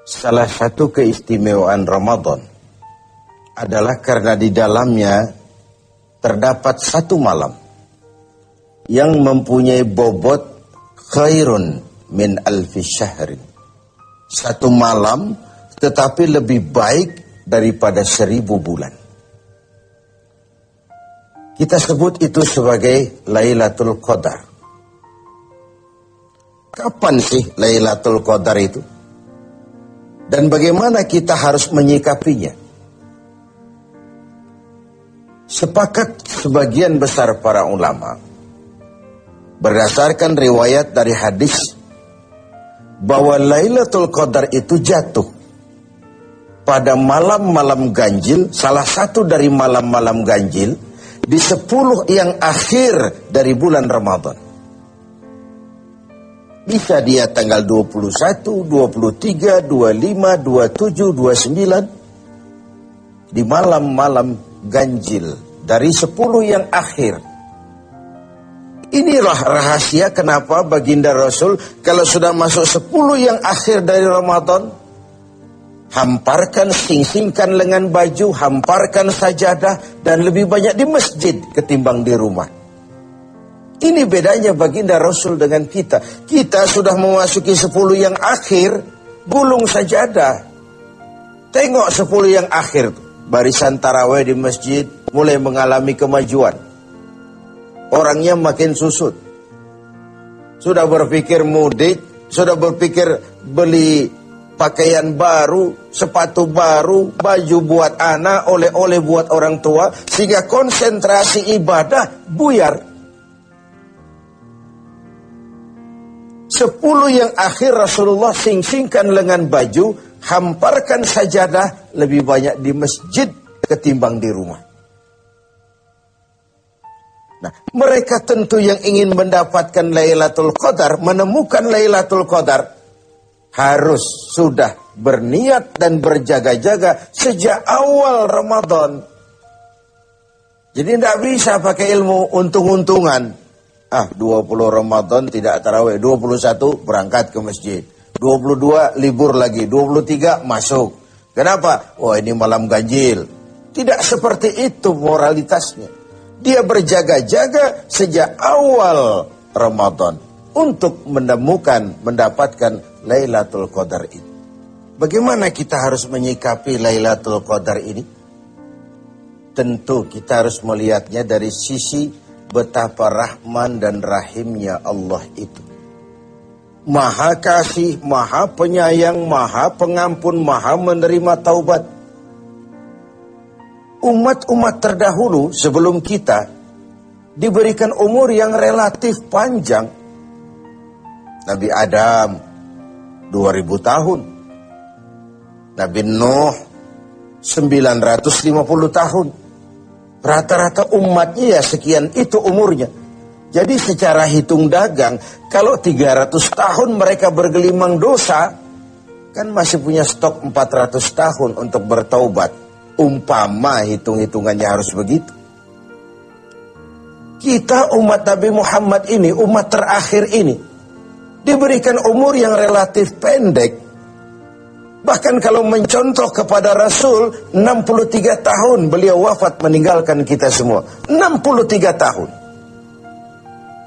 Salah satu keistimewaan Ramadan adalah karena di dalamnya terdapat satu malam yang mempunyai bobot khairun min alfi syahrin. Satu malam tetapi lebih baik daripada 1000 bulan. Kita sebut itu sebagai Lailatul Qadar. Kapan sih Lailatul Qadar itu? Dan bagaimana kita harus menyikapinya? Sepakat sebagian besar para ulama, berdasarkan riwayat dari hadis, bahwa Lailatul Qadar itu jatuh pada malam-malam ganjil, salah satu dari malam-malam ganjil, di 10 yang akhir dari bulan Ramadan. Bisa dia tanggal 21, 23, 25, 27, 29. Di malam-malam ganjil dari 10 yang akhir. Inilah rahasia kenapa baginda Rasul kalau sudah masuk 10 yang akhir dari Ramadan, hamparkan, sing-singkan lengan baju, hamparkan sajadah, dan lebih banyak di masjid ketimbang di rumah. Ini bedanya baginda Rasul dengan kita. Kita sudah memasuki 10 yang akhir, gulung sajadah. Tengok 10 yang akhir, barisan tarawih di masjid mulai mengalami kemajuan. Orangnya makin susut. Sudah berpikir mudik, sudah berpikir beli pakaian baru, sepatu baru, baju buat anak, oleh-oleh buat orang tua, sehingga konsentrasi ibadah buyar. 10 yang akhir Rasulullah sing-singkan lengan baju, hamparkan sajadah, lebih banyak di masjid ketimbang di rumah. Nah, mereka tentu yang ingin mendapatkan Lailatul Qadar, menemukan Lailatul Qadar, harus sudah berniat dan berjaga-jaga sejak awal Ramadan. Jadi tidak bisa pakai ilmu untung-untungan. 20 Ramadan tidak tarawih, 21 berangkat ke masjid, 22 libur lagi, 23 masuk. Kenapa? Ini malam ganjil. Tidak seperti itu moralitasnya. Dia berjaga-jaga sejak awal Ramadan untuk mendapatkan Lailatul Qadar ini. Bagaimana kita harus menyikapi Lailatul Qadar ini? Tentu kita harus melihatnya dari sisi betapa rahman dan rahimnya Allah itu. Maha kasih, maha penyayang, maha pengampun, maha menerima taubat. Umat-umat terdahulu sebelum kita diberikan umur yang relatif panjang. Nabi Adam 2000 tahun. Nabi Nuh 950 tahun. Rata-rata umatnya ya sekian itu umurnya. Jadi secara hitung dagang, kalau 300 tahun mereka bergelimang dosa, kan masih punya stok 400 tahun untuk bertaubat. Umpama hitung-hitungannya harus begitu. Kita umat Nabi Muhammad ini, umat terakhir ini, diberikan umur yang relatif pendek. Bahkan kalau mencontoh kepada Rasul, 63 tahun beliau wafat meninggalkan kita semua. 63 tahun.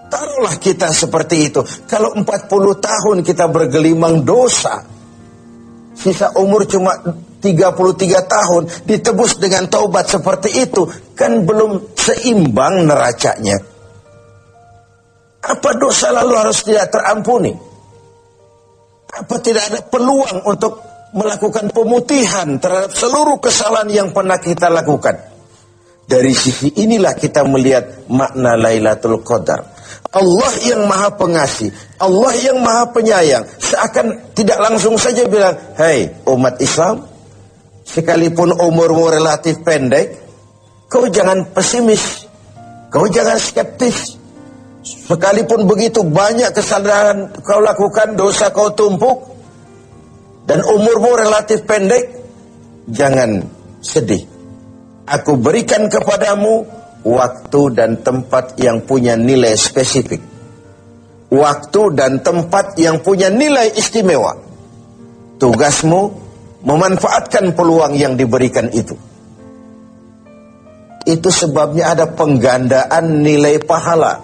Taruhlah kita seperti itu. Kalau 40 tahun kita bergelimang dosa, sisa umur cuma 33 tahun, ditebus dengan taubat seperti itu, kan belum seimbang neracanya. Apa dosa lalu harus tidak terampuni? Apa tidak ada peluang untuk melakukan pemutihan terhadap seluruh kesalahan yang pernah kita lakukan? Dari sisi inilah kita melihat makna Lailatul Qadar. Allah yang maha pengasih, Allah yang maha penyayang, seakan tidak langsung saja bilang, "Hei umat Islam, sekalipun umurmu relatif pendek, kau jangan pesimis, kau jangan skeptis. Sekalipun begitu banyak kesalahan kau lakukan, dosa kau tumpuk, dan umurmu relatif pendek, jangan sedih. Aku berikan kepadamu waktu dan tempat yang punya nilai spesifik. Waktu dan tempat yang punya nilai istimewa. Tugasmu memanfaatkan peluang yang diberikan itu. Itu sebabnya ada penggandaan nilai pahala.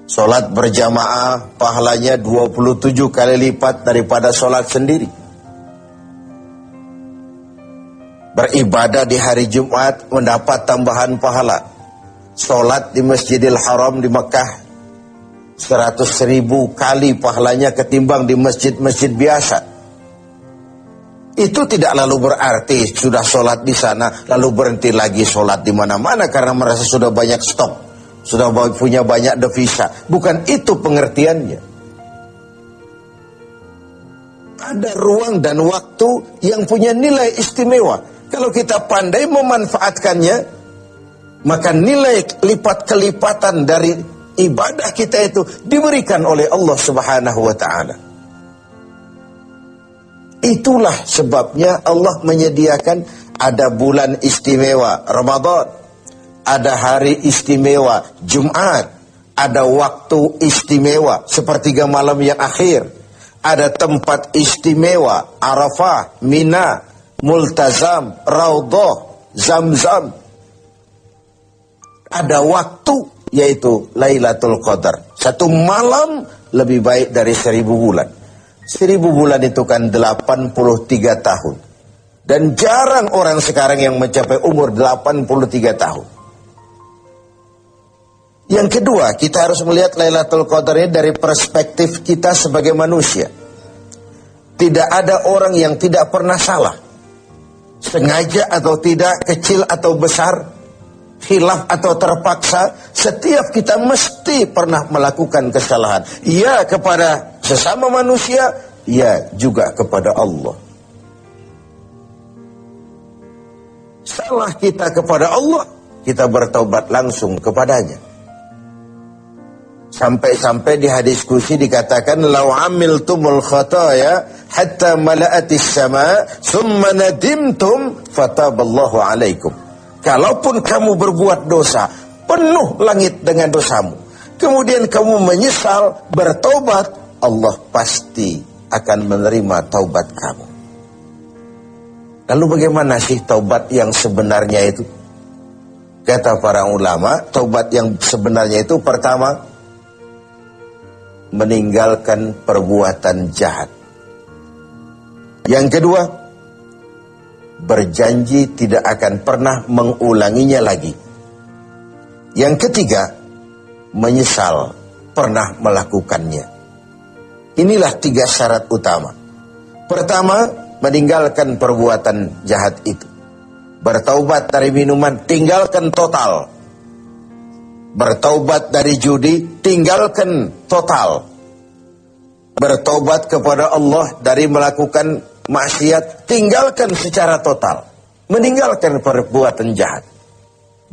Sholat berjamaah pahalanya 27 kali lipat daripada sholat sendiri. Beribadah di hari Jumat mendapat tambahan pahala. Sholat di Masjidil Haram di Mekah 100.000 kali pahalanya ketimbang di masjid-masjid biasa. Itu tidak lalu berarti sudah sholat di sana lalu berhenti lagi sholat di mana-mana karena merasa sudah banyak stok, sudah punya banyak devisa. Bukan itu pengertiannya. Ada ruang dan waktu yang punya nilai istimewa. Kalau kita pandai memanfaatkannya, maka nilai lipat kelipatan dari ibadah kita itu diberikan oleh Allah Subhanahu wa Ta'ala. Itulah sebabnya Allah menyediakan ada bulan istimewa Ramadan, ada hari istimewa Jumat, ada waktu istimewa sepertiga malam yang akhir, ada tempat istimewa Arafah, Mina, Multazam, Raudhah, Zamzam. Ada waktu yaitu Lailatul Qadar. Satu malam lebih baik dari 1000 bulan. 1000 bulan itu kan 83 tahun. Dan jarang orang sekarang yang mencapai umur 83 tahun. Yang kedua, kita harus melihat Lailatul Qadar ini dari perspektif kita sebagai manusia. Tidak ada orang yang tidak pernah salah. Sengaja atau tidak, kecil atau besar, khilaf atau terpaksa, setiap kita mesti pernah melakukan kesalahan. Ya kepada sesama manusia, ya juga kepada Allah. Salah kita kepada Allah, kita bertaubat langsung kepadanya. Sampai-sampai di hadis kursi dikatakan, "Lau amiltumul khataya hatta mala'atis sama, summa nadimtum fataballahu alaikum." Kalaupun kamu berbuat dosa, penuh langit dengan dosamu, kemudian kamu menyesal, bertaubat, Allah pasti akan menerima taubat kamu. Lalu bagaimana sih taubat yang sebenarnya itu? Kata para ulama, taubat yang sebenarnya itu pertama, meninggalkan perbuatan jahat. Yang kedua, berjanji tidak akan pernah mengulanginya lagi. Yang ketiga, menyesal pernah melakukannya. Inilah 3 syarat utama. Pertama, meninggalkan perbuatan jahat itu. Bertaubat dari minuman, tinggalkan total. Bertaubat dari judi, tinggalkan total. Bertaubat kepada Allah dari melakukan maksiat, tinggalkan secara total. Meninggalkan perbuatan jahat.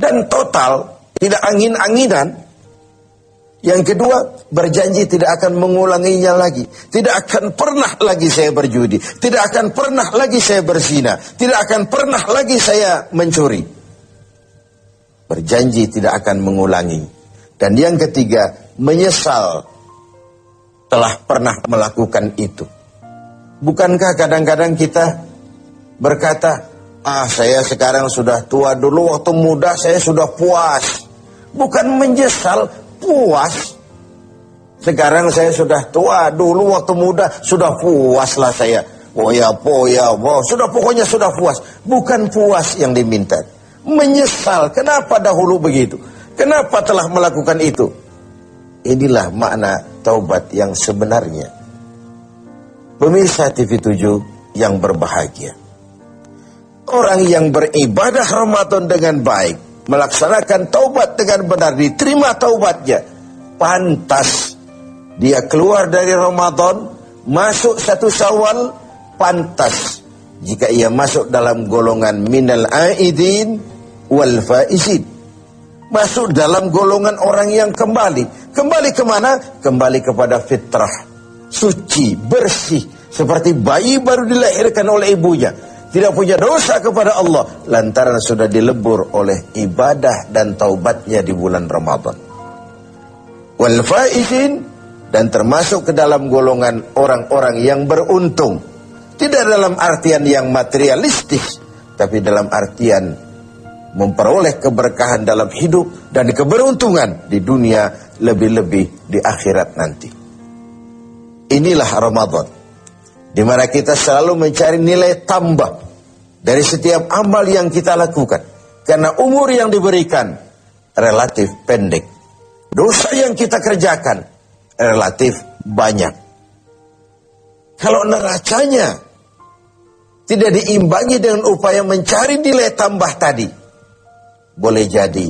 Dan total, tidak angin-anginan. Yang kedua, berjanji tidak akan mengulanginya lagi. Tidak akan pernah lagi saya berjudi. Tidak akan pernah lagi saya berzina. Tidak akan pernah lagi saya mencuri. Berjanji tidak akan mengulangi. Dan yang ketiga, menyesal telah pernah melakukan itu. Bukankah kadang-kadang kita berkata, saya sekarang sudah tua, dulu waktu muda saya sudah puas. Bukan menyesal, puas. Sekarang saya sudah tua, dulu waktu muda sudah puaslah saya. Sudah pokoknya sudah puas. Bukan puas yang diminta. Menyesal, kenapa dahulu begitu? Kenapa telah melakukan itu? Inilah makna taubat yang sebenarnya. Pemirsa TV7 yang berbahagia. Orang yang beribadah Ramadan dengan baik, melaksanakan taubat dengan benar, diterima taubatnya, pantas dia keluar dari Ramadan, masuk 1 Syawal, pantas jika ia masuk dalam golongan minal aidin wal faizin, masuk dalam golongan orang yang kembali kemana? Kembali kepada fitrah, suci, bersih, seperti bayi baru dilahirkan oleh ibunya, tidak punya dosa kepada Allah, lantaran sudah dilebur oleh ibadah dan taubatnya di bulan Ramadan. Wal faizin, dan termasuk ke dalam golongan orang-orang yang beruntung. Tidak dalam artian yang materialistis, tapi dalam artian memperoleh keberkahan dalam hidup dan keberuntungan di dunia, lebih-lebih di akhirat nanti. Inilah Ramadan, di mana kita selalu mencari nilai tambah dari setiap amal yang kita lakukan. Karena umur yang diberikan relatif pendek. Dosa yang kita kerjakan relatif banyak. Kalau neracanya tidak diimbangi dengan upaya mencari nilai tambah tadi, boleh jadi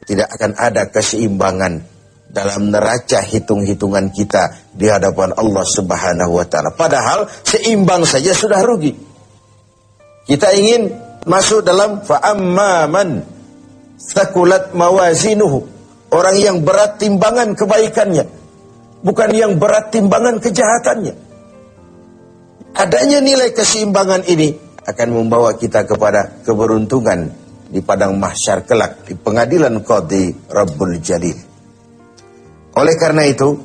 tidak akan ada keseimbangan dalam neraca hitung-hitungan kita di hadapan Allah Subhanahu wa Ta'ala. Padahal seimbang saja sudah rugi. Kita ingin masuk dalam fa'amman thaqulat mawazinuhu, orang yang berat timbangan kebaikannya, bukan yang berat timbangan kejahatannya. Adanya nilai keseimbangan ini akan membawa kita kepada keberuntungan di padang mahsyar kelak, di pengadilan Qadhi Rabbul Jalil. Oleh karena itu,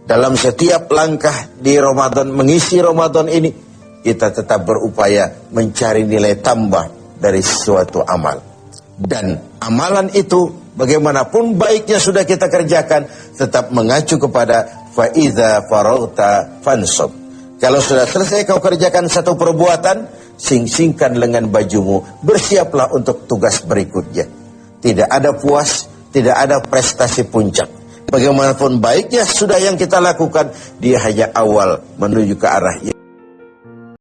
dalam setiap langkah di Ramadan, mengisi Ramadan ini, kita tetap berupaya mencari nilai tambah dari suatu amal. Dan amalan itu, bagaimanapun baiknya sudah kita kerjakan, tetap mengacu kepada fa'idha farauta fansub. Kalau sudah selesai kau kerjakan satu perbuatan, sing-singkan lengan bajumu, bersiaplah untuk tugas berikutnya. Tidak ada puas, tidak ada prestasi puncak. Bagaimanapun baiknya sudah yang kita lakukan, dia hanya awal menuju ke arah